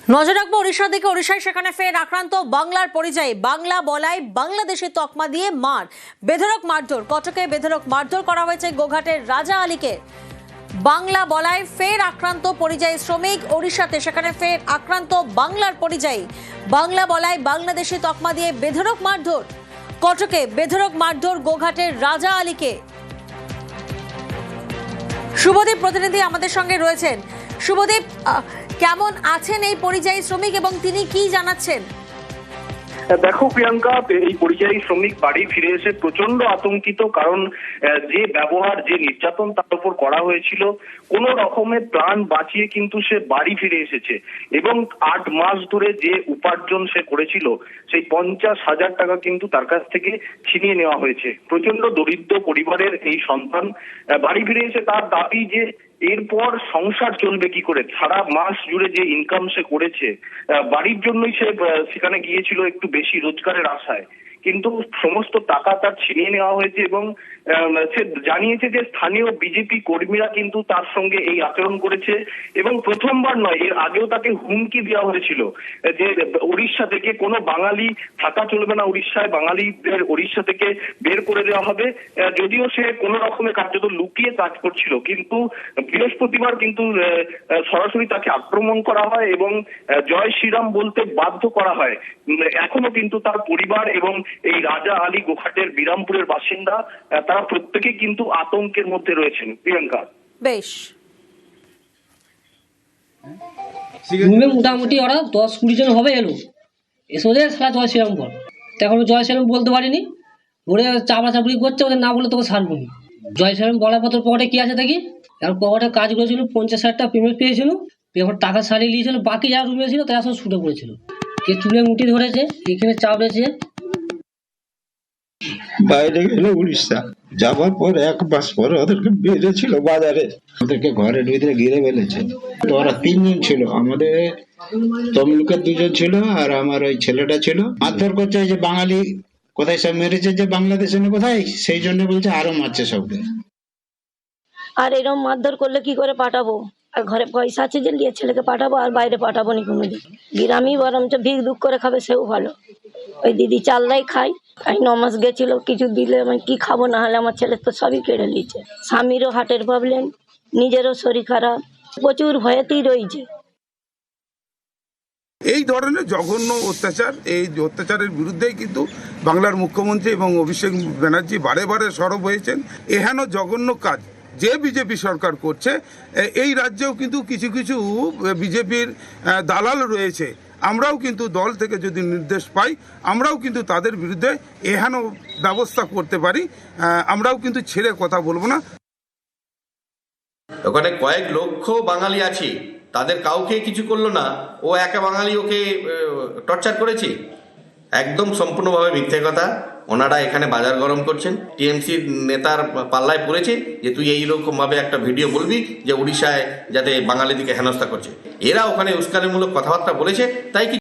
নজর রাখবো ওড়িশার দিকে। ওড়িশায় সেখানে ফের আক্রান্ত বাংলার পরিযায়ী। বাংলা বলায় বাংলাদেশি তকমা দিয়ে মার, বেধড়ক মারধর। কটকে বেধড়ক মারধর করা হয়েছে গোঘাটের রাজা আলীকে। বাংলা বলায় ফের আক্রান্ত পরিযায়ী শ্রমিক। ওড়িশাতে সেখানে ফের আক্রান্ত বাংলার পরিযায়ী। বাংলা বলায় বাংলাদেশি তকমা দিয়ে বেধড়ক মারধর। কটকে বেধড়ক মারধর গোঘাটের রাজা আলীকে। শুভদীপ প্রতিনিধি আমাদের সঙ্গে রয়েছেন। শুভদীপ, কেমন আছেন এই পরিযায়ী শ্রমিক এবং তিনি কি জানাচ্ছেন? দেখো প্রিয়াঙ্কা, এই পরিযায়ী শ্রমিক বাড়ি ফিরে এসে প্রচন্ড আতঙ্কিত, কারণ যে ব্যবহার, যে নির্যাতন তার উপর করা হয়েছিল, কোন রকমের প্রাণ বাঁচিয়ে কিন্তু সে বাড়ি ফিরে এসেছে। এবং 8 মাস ধরে যে উপার্জন সে করেছিল, সেই 50,000 টাকা কিন্তু তার কাছ থেকে ছিনিয়ে নেওয়া হয়েছে। প্রচন্ড দরিদ্র পরিবারের এই সন্তান বাড়ি ফিরে এসে তার দাবি যে এরপর সংসার চলবে কি করে। সারা মাস জুড়ে যে ইনকাম সে করেছে, বাড়ির জন্যই সে সেখানে গিয়েছিল একটু বেশি রোজগারের আশায়, কিন্তু সমস্ত টাকা তার ছিনিয়ে নেওয়া হয়েছে। এবং সে জানিয়েছে যে স্থানীয় বিজেপি কর্মীরা কিন্তু তার সঙ্গে এই আচরণ করেছে। এবং প্রথমবার নয়, এর আগেও তাকে হুমকি দেওয়া হয়েছিল যে উড়িষ্যা থেকে কোনো বাঙালি থাকা চলবে না উড়িষ্যায়, বাঙালিদের উড়িষ্যা থেকে বের করে দেওয়া হবে। যদিও সে কোনো রকমের কার্যত লুকিয়ে কাজ করছিল, কিন্তু বৃহস্পতিবার কিন্তু সরাসরি তাকে আক্রমণ করা হয় এবং জয় শ্রীরাম বলতে বাধ্য করা হয়। এখনো কিন্তু তার পরিবার এবং এই রাজা আলী গোঘাটের বিরামপুরের বাসিন্দা তারা প্রত্যেকে কিন্তু আতঙ্কের মধ্যে রয়েছেন। প্রিয়াঙ্কা, বেশ, মোটামুটি ওরা 10-20 জন হবে এলো, এসে ওদের সারা জয় শ্রীরাম বল। এখন জয় শ্রীরাম বলতে পারিনি, ওরে চাপড়াচাপড়ি করছে, ওদের না বলে তোকে ছাড়বো না। জয় শ্রীরাম বলার পর তোর পকেটে কি আছে দেখি। এখন পকেটে কাজ করেছিল, 50,000 টাকা পেমেন্ট পেয়েছিল, এবার টাকা সারিয়ে নিয়েছিল। বাকি যারা রুমে ছিল তারা সব ছুটে পড়েছিল। কে চুলে মুটি ধরেছে, এখানে চাপড়েছে। বাইরে গেল উড়িষ্যা, যাবার পর 1 মাস পরে ওদেরকে বেঁধেছিল বাজারে, ওদেরকে ঘরের ভিতরে ঘিরে ফেলেছে। তো ওরা 3 জন ছিল, আমাদের তমলুকের 2 জন ছিল আর আমার ওই ছেলেটা ছিল। মারধর করছে যে বাঙালি কোথায় সব মেরেছে, যে বাংলাদেশে না কোথায়, সেই জন্য বলছে আরো মারছে সবকে। আর এরকম মারধর করলে কি করে পাঠাবো? আর ঘরে পয়সা আছে যে নিয়ে ছেলেকে পাঠাবো, আর বাইরে পাঠাবো নি কোনোদিন। গ্রামই বরঞ্চ ভিক দুঃখ করে খাবে, সেও ভালো। ওই দিদি চাললাই খাই, 9 মাস গেছিল, কিছু দিলে আমি কি খাবো, না হলে আমার ছেলে তো সবই কেড়ে নিয়েছে। স্বামীরও হার্টের প্রবলেম, নিজেরও শরীর খারাপ, প্রচুর ভয়েতেই রয়েছে। এই ধরনের জঘন্য অত্যাচার, এই অত্যাচারের বিরুদ্ধেই কিন্তু বাংলার মুখ্যমন্ত্রী এবং অভিষেক ব্যানার্জি বারে বারে সরব হয়েছেন। এহেন জঘন্য কাজ যে বিজেপি সরকার করছে, এই রাজ্যেও কিন্তু কিছু কিছু বিজেপির দালাল রয়েছে। আমরাও কিন্তু দল থেকে যদি নির্দেশ পাই, আমরাও কিন্তু তাদের বিরুদ্ধে এহেন ব্যবস্থা করতে পারি। আমরাও কিন্তু ছেড়ে কথা বলবো না। ওখানে কয়েক লক্ষ বাঙালি আছে, তাদের কাউকে কিছু করলো না, ও একা বাঙালি ওকে টর্চার করেছে। একদম সম্পূর্ণভাবে মিথ্যে কথা। ওনারা এখানে বাজার গরম করছেন। টিএমসি নেতার পাল্লায় পড়েছে যে তুই এইরকমভাবে একটা ভিডিও বলবি যে উড়িষ্যায় যাতে বাঙালিদিকে হেনস্থা করছে। এরা ওখানে উস্কানিমূলক কথাবার্তা বলেছে, তাই কি